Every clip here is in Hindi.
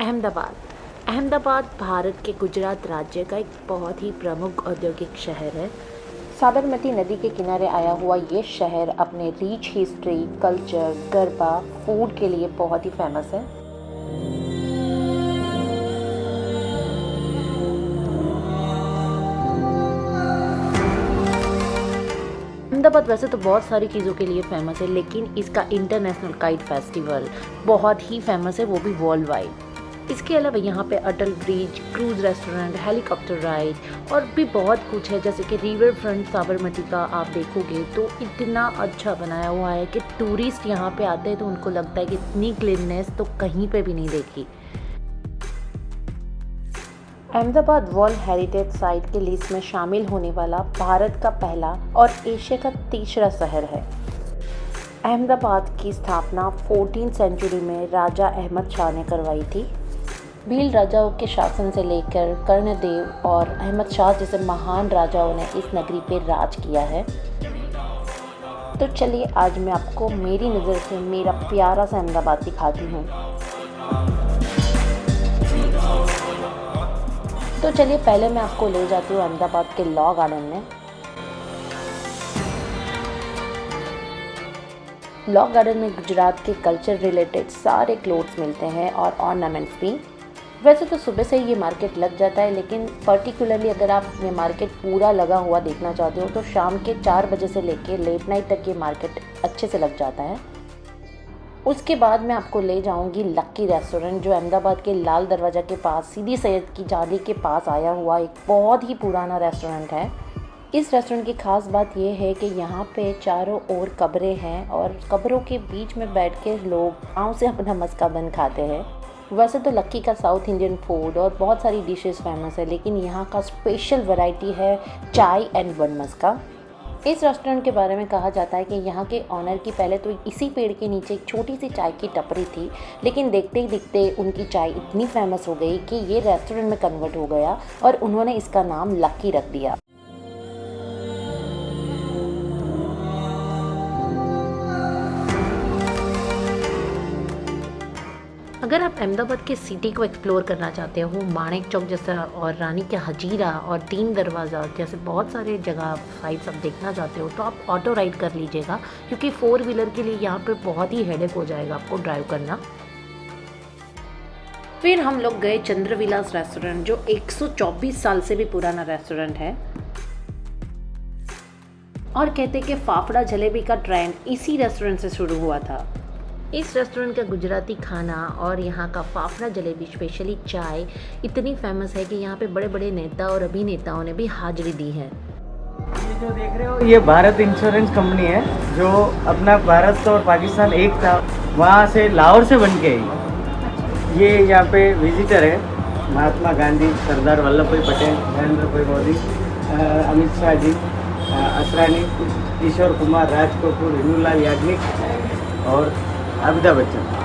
अहमदाबाद अहमदाबाद भारत के गुजरात राज्य का एक बहुत ही प्रमुख औद्योगिक शहर है। साबरमती नदी के किनारे आया हुआ ये शहर अपने rich history, culture, garba, food के लिए बहुत ही फेमस है। अहमदाबाद वैसे तो बहुत सारी चीज़ों के लिए फेमस है, लेकिन इसका इंटरनेशनल काइट फेस्टिवल बहुत ही फेमस है, वो भी वर्ल्ड वाइड। इसके अलावा यहाँ पे Atal Bridge, cruise restaurant, helicopter ride और भी बहुत कुछ है। जैसे कि रिवर फ्रंट साबरमती का आप देखोगे तो इतना अच्छा बनाया हुआ है कि टूरिस्ट यहाँ पे आते हैं तो उनको लगता है कि इतनी क्लीननेस तो कहीं पे भी नहीं देखी। अहमदाबाद वर्ल्ड हेरिटेज साइट की लिस्ट में शामिल होने वाला भारत का पहला और एशिया का तीसरा शहर है। अहमदाबाद की स्थापना 14वीं सेंचुरी में राजा अहमद शाह ने करवाई थी। भील राजाओं के शासन से लेकर कर्णदेव और अहमद शाह जैसे महान राजाओं ने इस नगरी पर राज किया है। तो चलिए आज मैं आपको मेरी नज़र से मेरा प्यारा सा अहमदाबाद दिखाती हूँ। तो चलिए पहले मैं आपको ले जाती हूँ अहमदाबाद के लॉ गार्डन में। लॉ गार्डन में गुजरात के कल्चर रिलेटेड सारे क्लोथ्स मिलते हैं और ऑर्नामेंट्स भी। वैसे तो सुबह से ही ये मार्केट लग जाता है, लेकिन पर्टिकुलरली अगर आप ये मार्केट पूरा लगा हुआ देखना चाहते हो तो शाम के 4 बजे से लेकर लेट नाइट तक ये मार्केट अच्छे से लग जाता है। उसके बाद मैं आपको ले जाऊंगी लक्की रेस्टोरेंट, जो अहमदाबाद के लाल दरवाज़ा के पास सीधी सैयद की जाली के पास आया हुआ एक बहुत ही पुराना रेस्टोरेंट है। इस रेस्टोरेंट की ख़ास बात यह है कि यहाँ पे चारों ओर कब्रें हैं और कब्रों के बीच में बैठ के लोग पाँव से अपना मस्का बन खाते हैं। वैसे तो लक्की का साउथ इंडियन फूड और बहुत सारी डिशेस फेमस है, लेकिन यहाँ का स्पेशल वैरायटी है चाय एंड बन मस्का। इस रेस्टोरेंट के बारे में कहा जाता है कि यहाँ के ऑनर की पहले तो इसी पेड़ के नीचे एक छोटी सी चाय की टपरी थी, लेकिन देखते ही देखते उनकी चाय इतनी फेमस हो गई कि ये रेस्टोरेंट में कन्वर्ट हो गया और उन्होंने इसका नाम लक्की रख दिया। अगर आप अहमदाबाद के सिटी को एक्सप्लोर करना चाहते हो, माणिक चौक जैसा और रानी का हजीरा और तीन दरवाज़ा जैसे बहुत सारे जगह साइट्स आप देखना चाहते हो, तो आप ऑटो राइड कर लीजिएगा, क्योंकि 4 व्हीलर के लिए यहाँ पे बहुत ही हेडेक हो जाएगा आपको ड्राइव करना। फिर हम लोग गए चंद्रविलास रेस्टोरेंट, जो 124 साल से भी पुराना रेस्टोरेंट है और कहते कि फाफड़ा जलेबी का ट्रेंड इसी रेस्टोरेंट से शुरू हुआ था। इस रेस्टोरेंट का गुजराती खाना और यहाँ का फाफड़ा जलेबी, स्पेशली चाय, इतनी फेमस है कि यहाँ पे बड़े बड़े नेता और अभिनेताओं ने भी हाजिरी दी है। ये जो देख रहे हो ये भारत इंश्योरेंस कंपनी है, जो अपना भारत और पाकिस्तान एक था, वहाँ से लाहौर से बन के आई। ये यहाँ पे विजिटर है महात्मा गांधी, सरदार वल्लभ भाई पटेल, नरेंद्र भाई मोदी, अमित शाह जी, असरानी, किशोर कुमार, राज कपूर, हिंदूलाल याग्निक और अमिताभ बच्चन।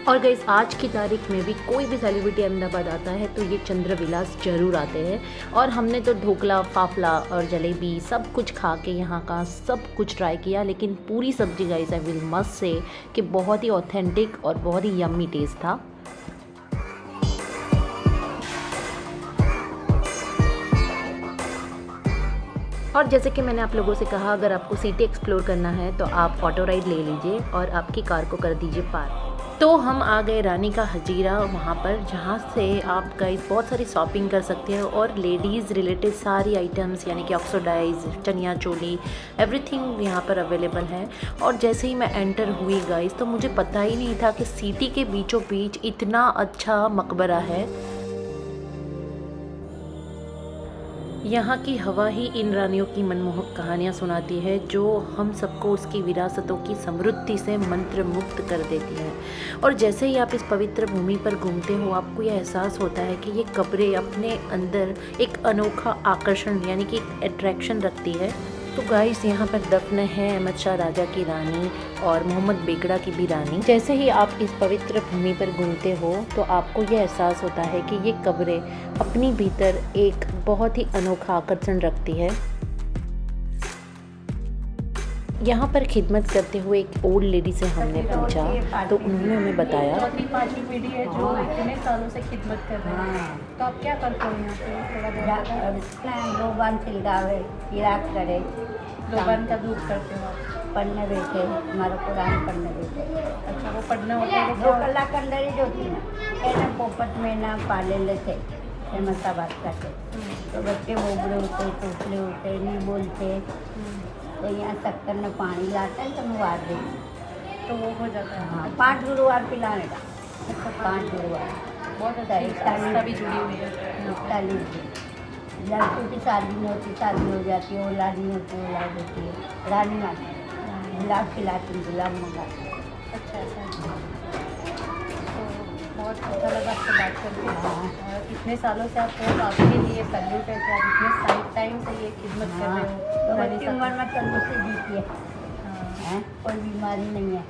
और गाइस आज की तारीख में भी कोई भी सेलिब्रिटी अहमदाबाद आता है तो ये चंद्रविलास जरूर आते हैं। और हमने तो ढोकला, फाफला और जलेबी सब कुछ खा के यहाँ का सब कुछ ट्राई किया, लेकिन पूरी सब्जी guys I will must say कि बहुत ही ऑथेंटिक और बहुत ही यम्मी टेस्ट था। और जैसे कि मैंने आप लोगों से कहा, अगर आपको सिटी एक्सप्लोर करना है तो आप ऑटो राइड ले लीजिए और आपकी कार को कर दीजिए पार्क। तो हम आ गए रानी का हजीरा, वहाँ पर जहाँ से आप गाइस बहुत सारी शॉपिंग कर सकते हो और लेडीज़ रिलेटेड सारी आइटम्स यानी कि ऑक्सीडाइज, चनिया चोली, एवरीथिंग यहाँ पर अवेलेबल है। और जैसे ही मैं एंटर हुई गाइस तो मुझे पता ही नहीं था कि सिटी के बीचों बीच इतना अच्छा मकबरा है। यहाँ की हवा ही इन रानियों की मनमोहक कहानियाँ सुनाती है, जो हम सबको उसकी विरासतों की समृद्धि से मंत्र मुक्त कर देती है। और जैसे ही आप इस पवित्र भूमि पर घूमते हो, आपको यह एहसास होता है कि ये कब्रें अपने अंदर एक अनोखा आकर्षण यानी कि एक अट्रैक्शन रखती है। तो गाइस यहाँ पर दफन है अहमद शाह राजा की रानी और मोहम्मद बेगड़ा की भी रानी। जैसे ही आप इस पवित्र भूमि पर घूमते हो तो आपको ये एहसास होता है कि ये कब्रें अपनी भीतर एक बहुत ही अनोखा आकर्षण रखती है। यहाँ पर खिदमत करते हुए एक ओल्ड लेडी से हमने पूछा तो उन्होंने हमें बताया चौथी पांचवी पीढ़ी है जो इतने सालों से खिदमत कर रहे हैं। तो आप क्या करते हो यहाँ पे? थोड़ा लोबान सिलगावे इराक करे लोबान का दूध करते हो आप? पढ़ने बैठे हमारा कुरान पढ़ने बैठे अच्छा, वो पढ़ना होता है दो कलाक अंदर ही जो थी ना कहना पोपट में ना पाले लेते मसा बात करते तो बच्चे बोबड़े होते तोफले होते नहीं बोलते तो यहाँ शक्कर में पानी लाते हैं तो मुआर दे तो वो हो जाता है। हाँ 5 गुरुवार पिलाने का 5 गुरुवार बहुत अच्छा, एक आस्था भी जुड़ी हुई है। 41 दिन लड़कों की शादी नहीं होती, शादी हो जाती है, औलाद नहीं होती, औलाद होती है, रानी माता गुलाब खिलाती, गुलाब मंगाती। अच्छा अच्छा, तो बहुत अच्छा लगा आपसे बात करके। और इतने सालों से आप तो आपके लिए सैल्यूट है कि आप इतने टाइम से ये खिदमत कर रहे हो। तो बच्ची उम्र में तंदुरुस्ती जीती है, हाँ, कोई बीमारी नहीं है।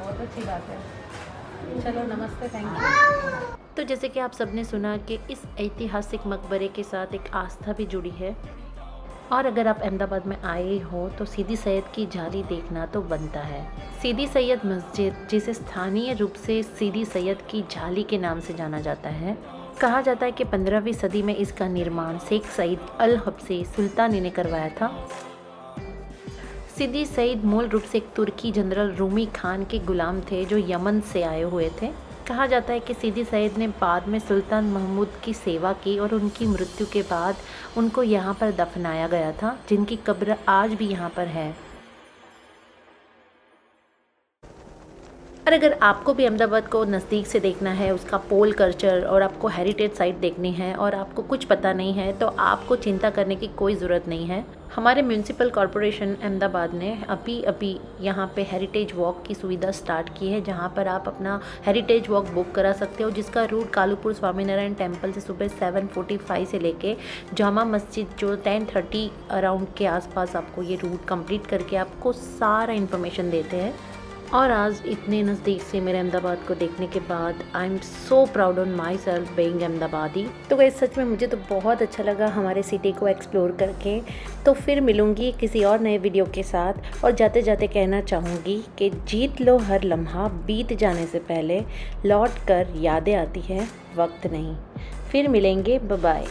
बहुत अच्छी बात है। चलो नमस्ते, थैंक यू। तो जैसे कि आप सबने सुना कि इस ऐतिहासिक मकबरे के साथ एक आस्था भी जुड़ी है और अगर आप अहमदाबाद में आए हो तो सीदी सैयद की जाली देखना तो बनता है। सीदी सैयद मस्जिद, जिसे स्थानीय रूप से सीदी सैयद की जाली के नाम से जाना जाता है, कहा जाता है कि 15वीं सदी में इसका निर्माण शेख सईद अल हब्सी सुल्तानी ने करवाया था। सीदी सईद मूल रूप से एक तुर्की जनरल रूमी खान के गुलाम थे जो यमन से आए हुए थे। कहा जाता है कि सीदी सईद ने बाद में सुल्तान महमूद की सेवा की और उनकी मृत्यु के बाद उनको यहाँ पर दफनाया गया था, जिनकी कब्र आज भी यहाँ पर है। और अगर आपको भी अहमदाबाद को नज़दीक से देखना है, उसका पोल कल्चर और आपको हेरिटेज साइट देखनी है और आपको कुछ पता नहीं है तो आपको चिंता करने की कोई ज़रूरत नहीं है। हमारे म्यूनसिपल कॉरपोरेशन अहमदाबाद ने अभी यहाँ पे हेरिटेज वॉक की सुविधा स्टार्ट की है, जहाँ पर आप अपना हेरिटेज वॉक बुक करा सकते हो, जिसका रूट कालूपुर स्वामीनारायण टेम्पल से सुबह 7:45 से लेके जामा मस्जिद जो 10:30 अराउंड के आसपास आपको ये रूट कंप्लीट करके आपको सारा इन्फॉर्मेशन देते हैं। और आज इतने नज़दीक से मेरे अहमदाबाद को देखने के बाद I am so proud on my self being Ahmedabadi. तो वैसे सच में मुझे तो बहुत अच्छा लगा हमारे सिटी को एक्सप्लोर करके। तो फिर मिलूँगी किसी और नए वीडियो के साथ, और जाते जाते कहना चाहूँगी कि जीत लो हर लम्हा, बीत जाने से पहले लौट कर यादें आती है, वक्त नहीं। फिर मिलेंगे, बाय बाय।